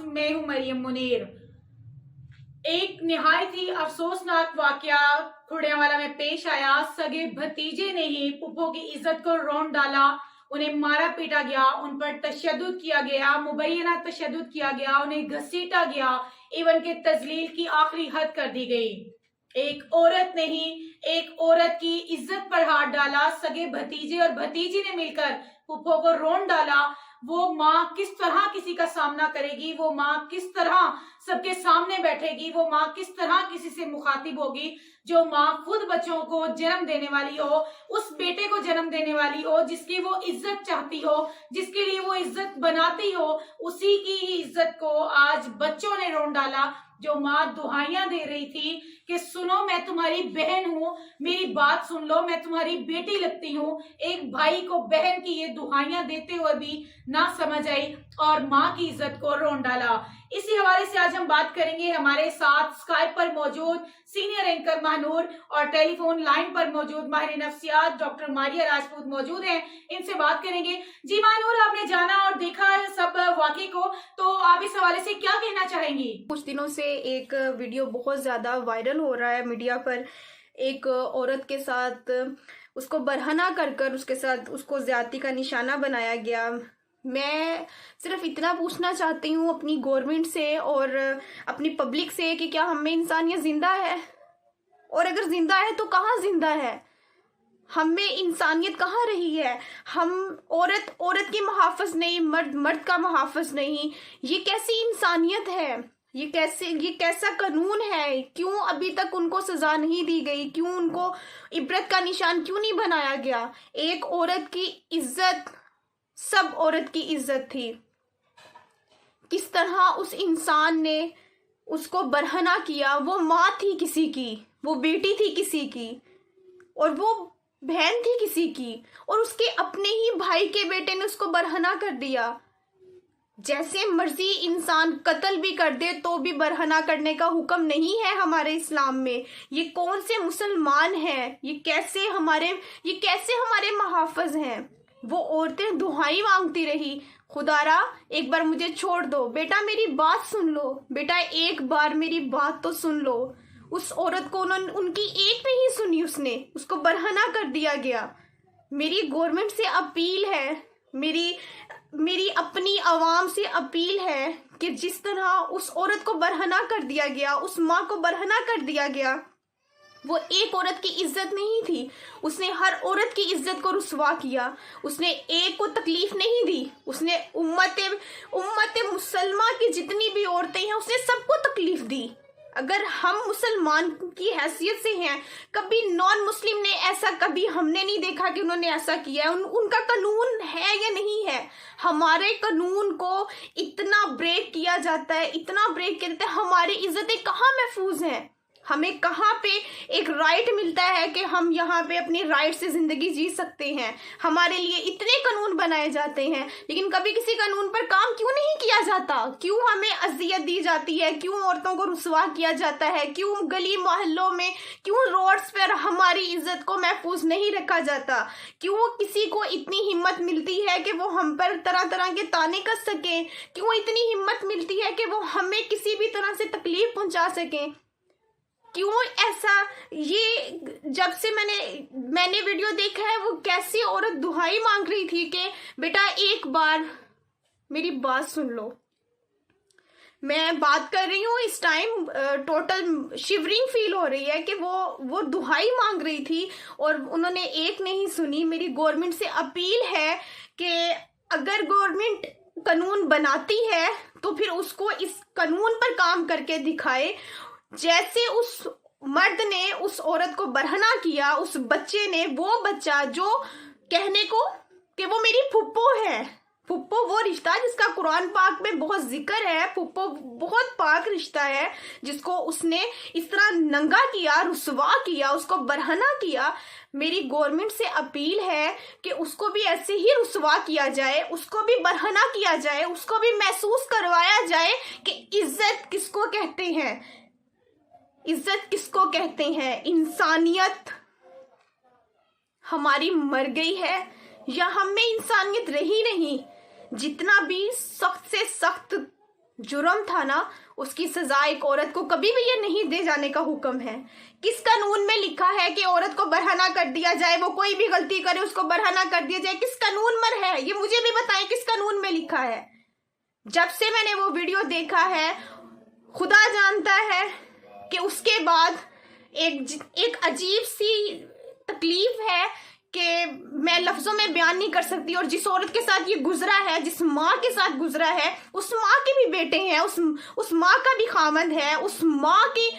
मैं हूं मरियम मुनीर। एक निहायत ही अफसोसनाक वाकया खुड़ियावाला में पेश आया। सगे भतीजे ने ही पुप्पो की इज्जत को रौंद डाला, उन्हें मारा पीटा गया, उन पर तशद्दुद किया गया, मुबैना तशद्दुद किया गया, उन्हें घसीटा गया, इवन के तजलील की आखिरी हद कर दी गई। एक औरत ने ही एक औरत की इज्जत पर हाथ डाला। सगे भतीजे और भतीजी ने मिलकर पुप्पो को रौंद डाला। वो माँ किस तरह किसी का सामना करेगी, वो माँ किस तरह सबके सामने बैठेगी, वो माँ किस तरह किसी से मुखातिब होगी। जो माँ खुद बच्चों को जन्म देने वाली हो, उस बेटे को जन्म देने वाली हो जिसकी वो इज्जत चाहती हो, जिसके लिए वो इज्जत बनाती हो, उसी की ही इज्जत को आज बच्चों ने रौंद डाला। जो माँ दुहाइयां दे रही थी कि सुनो मैं तुम्हारी बहन हूँ, मेरी बात सुन लो, मैं तुम्हारी बेटी लगती हूँ, एक भाई को बहन की ये दुहाइयां देते हुए भी ना समझ आई और माँ की इज्जत को रौंद डाला। इसी हवाले से आज हम बात करेंगे। हमारे साथ स्काइप पर मौजूद सीनियर एंकर महानूर और टेलीफोन लाइन पर मौजूद माहिर नफ्सियात डॉक्टर मारिया राजपूत मौजूद हैं, इनसे बात करेंगे। जी महानूर, आपने जाना और देखा सब वाकई को, तो आप इस हवाले से क्या कहना चाहेंगी? कुछ दिनों से एक वीडियो बहुत ज्यादा वायरल हो रहा है मीडिया पर। एक औरत के साथ उसको बरहना कर कर उसके साथ उसको ज्यादती का निशाना बनाया गया। मैं सिर्फ इतना पूछना चाहती हूँ अपनी गवर्नमेंट से और अपनी पब्लिक से कि क्या हम में इंसानियत जिंदा है, और अगर जिंदा है तो कहाँ जिंदा है, हम में इंसानियत कहाँ रही है। हम औरत की मुहाफ़िज़ नहीं, मर्द का मुहाफ़िज़ नहीं। ये कैसी इंसानियत है, ये कैसा कानून है? क्यों अभी तक उनको सजा नहीं दी गई? क्यों उनको इबरत का निशान क्यों नहीं बनाया गया? एक औरत की इज्जत सब औरत की इज्जत थी। किस तरह उस इंसान ने उसको बरहना किया। वो माँ थी किसी की, वो बेटी थी किसी की, और वो बहन थी किसी की, और उसके अपने ही भाई के बेटे ने उसको बरहना कर दिया। जैसे मर्जी इंसान कत्ल भी कर दे तो भी बरहना करने का हुक्म नहीं है हमारे इस्लाम में। ये कौन से मुसलमान हैं? ये कैसे हमारे मुहाफ़िज़ हैं? वो औरतें दुहाई मांगती रही, खुदारा एक बार मुझे छोड़ दो, बेटा मेरी बात सुन लो, बेटा एक बार मेरी बात तो सुन लो। उस औरत को उनकी एक नहीं सुनी, उसको बरहना कर दिया गया। मेरी गवर्नमेंट से अपील है, मेरी अपनी आवाम से अपील है कि जिस तरह उस औरत को बरहना कर दिया गया, उस माँ को बरहना कर दिया गया, वो एक औरत की इज्जत नहीं थी। उसने हर औरत की इज्जत को रुसवा किया। उसने एक को तकलीफ नहीं दी, उसने उम्मत मुसलमा की जितनी भी औरतें हैं उसने सबको तकलीफ दी। अगर हम मुसलमान की हैसियत से हैं, कभी नॉन मुस्लिम ने ऐसा कभी हमने नहीं देखा कि उन्होंने ऐसा किया है। उनका कानून है या नहीं है? हमारे कानून को इतना ब्रेक किया जाता है, इतना ब्रेक किया जाता है। हमारी इज्जतें कहाँ महफूज हैं? हमें कहाँ पे एक राइट मिलता है कि हम यहाँ पे अपनी राइट से जिंदगी जी सकते हैं? हमारे लिए इतने कानून बनाए जाते हैं, लेकिन कभी किसी कानून पर काम क्यों नहीं किया जाता? क्यों हमें अजियत दी जाती है? क्यों औरतों को रुसवा किया जाता है? क्यों गली मोहल्लों में, क्यों रोड्स पर हमारी इज्जत को महफूज नहीं रखा जाता? क्यों किसी को इतनी हिम्मत मिलती है कि वो हम पर तरह तरह के ताने कस सकें? क्यों इतनी हिम्मत मिलती है कि वो हमें किसी भी तरह से तकलीफ पहुंचा सकें? क्यों ऐसा? ये जब से मैंने वीडियो देखा है, वो कैसी औरत दुहाई मांग रही थी कि बेटा एक बार मेरी बात सुन लो। मैं बात कर रही हूँ इस टाइम, टोटल शिवरिंग फील हो रही है कि वो दुहाई मांग रही थी और उन्होंने एक नहीं सुनी। मेरी गवर्नमेंट से अपील है कि अगर गवर्नमेंट कानून बनाती है तो फिर उसको इस कानून पर काम करके दिखाए। जैसे उस मर्द ने उस औरत को बरहना किया, उस बच्चे ने, वो बच्चा जो कहने को कि वो मेरी फुप्पो है, फुप्पो वो रिश्ता जिसका कुरान पाक में बहुत जिक्र है, फुप्पो बहुत पाक रिश्ता है, जिसको उसने इस तरह नंगा किया, रुसवा किया, उसको बरहना किया। मेरी गवर्नमेंट से अपील है कि उसको भी ऐसे ही रुसवा किया जाए, उसको भी बरहना किया जाए, उसको भी महसूस करवाया जाए कि इज्जत किसको कहते हैं, इज्जत किसको कहते हैं। इंसानियत हमारी मर गई है या हम में इंसानियत रही नहीं? जितना भी सख्त से सख्त जुर्म था ना, उसकी सजा एक औरत को कभी भी ये नहीं दे जाने का हुक्म है। किस कानून में लिखा है कि औरत को बरहना कर दिया जाए, वो कोई भी गलती करे उसको बरहना कर दिया जाए? किस कानून में है ये? मुझे भी बताएं किस कानून में लिखा है। जब से मैंने वो वीडियो देखा है, खुदा जानता है कि उसके बाद एक अजीब सी तकलीफ है कि मैं लफ्जों में बयान नहीं कर सकती। और जिस औरत के साथ ये गुजरा है, जिस माँ के साथ गुजरा है, उस माँ के भी बेटे हैं, उस माँ का भी खामंद है, उस माँ की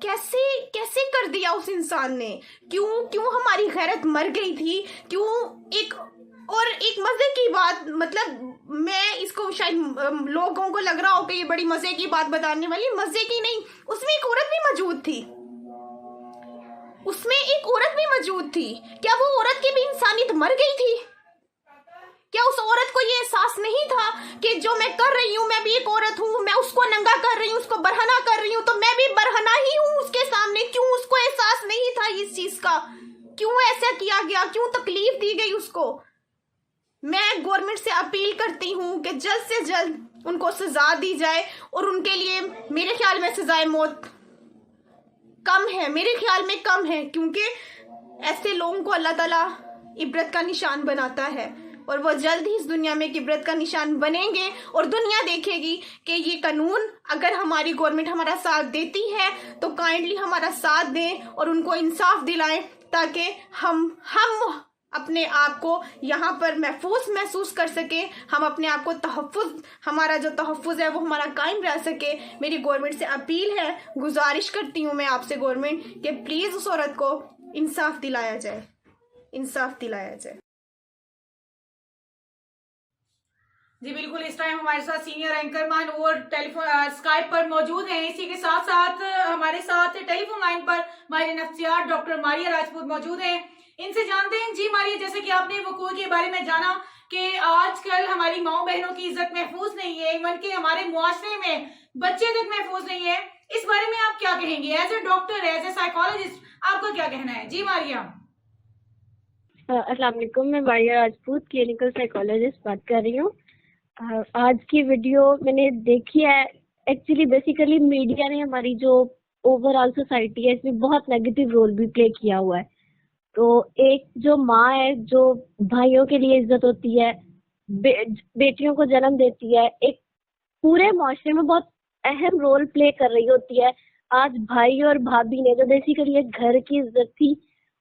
कैसे कैसे कर दिया उस इंसान ने? क्यों हमारी गैरत मर गई थी? क्यों? एक मजे की बात, मतलब मैं इसको शायद लोगों को लग रहा हो कि ये बड़ी मजे की बात बताने वाली, मजे की नहीं, उसमें एक औरत भी मौजूद थी। उसमें एक औरत भी मौजूद थी। क्या वो औरत की भी इंसानियत मर गई थी? क्या उस औरत को ये एहसास नहीं था कि जो मैं कर रही हूँ, मैं भी एक औरत हूँ, मैं उसको नंगा कर रही हूँ, उसको बरहना कर रही हूँ, तो मैं भी बरहना ही हूँ उसके सामने? क्यों उसको एहसास नहीं था इस चीज का? क्यों ऐसा किया गया? क्यों तकलीफ दी गई उसको? मैं गवर्नमेंट से अपील करती हूँ कि जल्द से जल्द उनको सजा दी जाए। और उनके लिए मेरे ख्याल में सजाए मौत कम है, मेरे ख्याल में कम है, क्योंकि ऐसे लोगों को अल्लाह ताला इबरत का निशान बनाता है और वो जल्द ही इस दुनिया में एक इबरत का निशान बनेंगे। और दुनिया देखेगी कि ये कानून, अगर हमारी गवर्नमेंट हमारा साथ देती है तो काइंडली हमारा साथ दें और उनको इंसाफ दिलाएं, ताकि हम अपने आप को यहाँ पर महफूज महसूस कर सके, हम अपने आप को तहफ़्फ़ुज़, हमारा जो तहफ़्फ़ुज़ है वो हमारा कायम रह सके। मेरी गवर्नमेंट से अपील है, गुजारिश करती हूँ मैं आपसे गवर्नमेंट कि प्लीज़ उस औरत को इंसाफ दिलाया जाए, इंसाफ दिलाया जाए। जी बिल्कुल, इस टाइम हमारे साथ सीनियर एंकर मैन और टेलीफोन स्काइप पर मौजूद हैं। इसी के साथ साथ हमारे साथ टेलीफोन लाइन पर माहिर नफ्सियात डॉक्टर मारिया राजपूत मौजूद हैं। इनसे जानते हैं। जी मारिया, जैसे कि आपने वकूअ के बारे में जाना कि आजकल हमारी माओ बहनों की इज्जत महफूज नहीं है, इवन कि हमारे मुआशरे में बच्चे तक महफूज नहीं है, इस बारे में आप क्या कहेंगे? As a doctor, as a psychologist, आपका क्या कहना है? जी मारिया। अस्सलाम वालेकुम, मैं मारिया राजपूत, क्लिनिकल साइकोलॉजिस्ट बात कर रही हूँ। आज की वीडियो मैंने देखी है। एक्चुअली बेसिकली मीडिया ने हमारी जो ओवरऑल सोसाइटी है इसमें बहुत नेगेटिव रोल भी प्ले किया हुआ है। तो एक जो माँ है, जो भाइयों के लिए इज्जत होती है, बेटियों को जन्म देती है, एक पूरे माशरे में बहुत अहम रोल प्ले कर रही होती है। आज भाई और भाभी ने जो बेसिकली एक घर की इज्जत थी,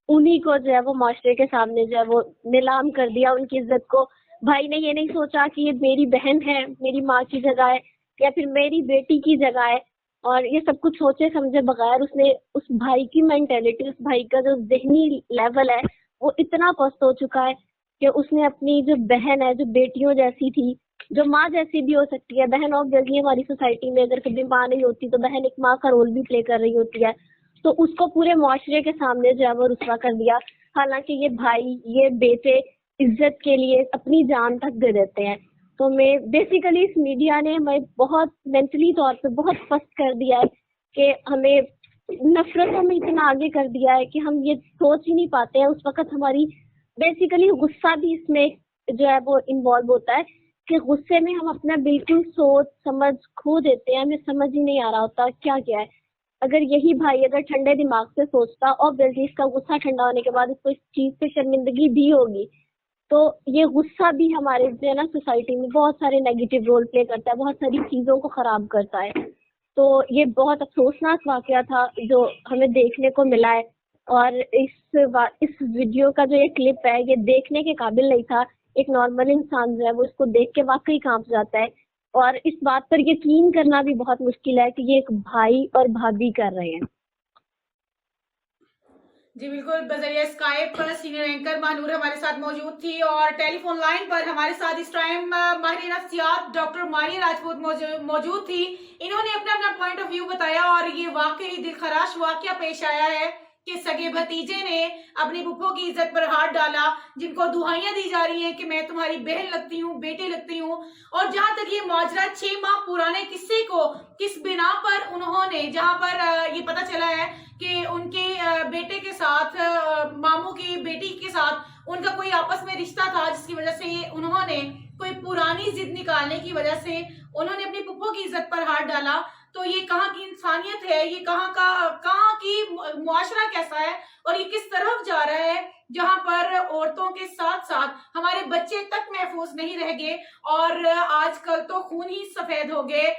उन्हीं को जो है वो माशरे के सामने जो है वो नीलाम कर दिया, उनकी इज्जत को। भाई ने ये नहीं सोचा कि ये मेरी बहन है, मेरी माँ की जगह है, या फिर मेरी बेटी की जगह है, और ये सब कुछ सोचे समझे बगैर उसने उस भाई की मेंटेलिटी, उस भाई का जो ज़हनी लेवल है वो इतना पस्त हो चुका है कि उसने अपनी जो बहन है, जो बेटियों जैसी थी, जो माँ जैसी भी हो सकती है, बहन ऑब्वियसली हमारी सोसाइटी में अगर कभी माँ नहीं होती तो बहन एक माँ का रोल भी प्ले कर रही होती है, तो उसको पूरे मुआशरे के सामने जो है वो रुस्वा कर दिया। हालांकि ये भाई, ये बेटे इज्जत के लिए अपनी जान तक दे देते हैं। तो मैं बेसिकली इस मीडिया ने हमें बहुत मेंटली तौर पे बहुत फस्ट कर दिया है कि हमें नफरतों में इतना आगे कर दिया है कि हम ये सोच ही नहीं पाते हैं। उस वक्त हमारी बेसिकली गुस्सा भी इसमें जो है वो इन्वॉल्व होता है कि गुस्से में हम अपना बिल्कुल सोच समझ खो देते हैं, हमें समझ ही नहीं आ रहा होता क्या क्या है। अगर यही भाई अगर ठंडे दिमाग से सोचता, ऑब्वियसली इसका गुस्सा ठंडा होने के बाद इसको इस चीज पे शर्मिंदगी भी होगी। तो ये गुस्सा भी हमारे जो है ना सोसाइटी में बहुत सारे नेगेटिव रोल प्ले करता है, बहुत सारी चीज़ों को ख़राब करता है। तो ये बहुत अफसोसनाक वाक़या था जो हमें देखने को मिला है, और इस वीडियो का जो ये क्लिप है ये देखने के काबिल नहीं था। एक नॉर्मल इंसान जो है वो इसको देख के वाकई कांप जाता है, और इस बात पर यकीन करना भी बहुत मुश्किल है कि ये एक भाई और भाभी कर रहे हैं। जी बिल्कुल, बजरिया स्काइप पर सीनियर एंकर मानूर हमारे साथ मौजूद थी, और टेलीफोन लाइन पर हमारे साथ इस टाइम माहिर नफ्सियात डॉक्टर मारिया राजपूत मौजूद थी। इन्होंने अपना अपना पॉइंट ऑफ व्यू बताया, और ये वाकई दिलखराश वाकया पेश आया है कि सगे भतीजे ने अपनी फूफो की इज्जत पर हाथ डाला, जिनको दुहाइयां दी जा रही हैं कि मैं तुम्हारी बहन लगती हूँ, बेटी लगती हूँ। और जहां तक ये माजरा 6 माह पुराने किस्से को किस बिना पर उन्होंने, जहां पर ये पता चला है कि उनके बेटे के साथ, मामू की बेटी के साथ उनका कोई आपस में रिश्ता था, जिसकी वजह से उन्होंने कोई पुरानी जिद निकालने की वजह से उन्होंने अपनी पुप्पो की इज्जत पर हाथ डाला, तो ये कहाँ की इंसानियत है, ये कहाँ की मुआशरा कैसा है और ये किस तरफ जा रहा है, जहां पर औरतों के साथ साथ हमारे बच्चे तक महफूज नहीं रह गए और आजकल तो खून ही सफेद हो गए।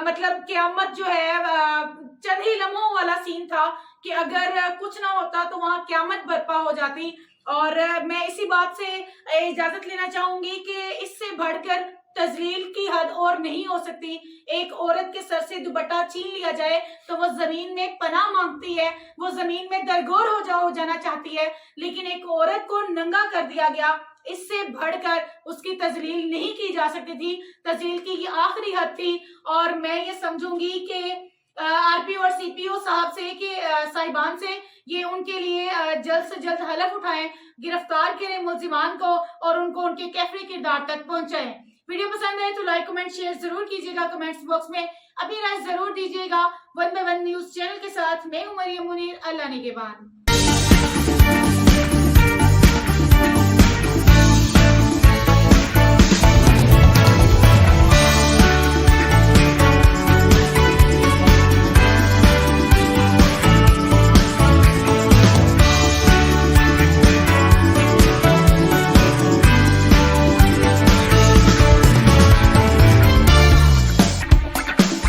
मतलब क़यामत जो है चंद ही लम्हों वाला सीन था कि अगर कुछ ना होता तो वहां क़यामत बर्पा हो जाती। और मैं इसी बात से इजाजत लेना चाहूंगी कि इससे बढ़कर तजलील की हद और नहीं हो सकती। एक औरत के सर से दुपट्टा छीन लिया जाए तो वो जमीन में पनाह मांगती है, वो जमीन में दरगोर हो जाना चाहती है, लेकिन एक औरत को नंगा कर दिया गया, इससे बढ़कर उसकी तजलील नहीं की जा सकती थी। तजलील की ये आखिरी हद थी और मैं ये समझूंगी कि आरपी और सीपीओ साहब से कि साहिबान से ये उनके लिए जल्द से जल्द हलफ उठाएं, गिरफ्तार करें मुलजिमान को और उनको उनके कैफरे किरदार तक पहुंचाएं। वीडियो पसंद आए तो लाइक कमेंट शेयर जरूर कीजिएगा, कमेंट्स बॉक्स में अपनी राय जरूर दीजिएगा। 1 by 1 न्यूज चैनल के साथ मैं हूं मरियम मुनीर, अल्लाह निगहबान।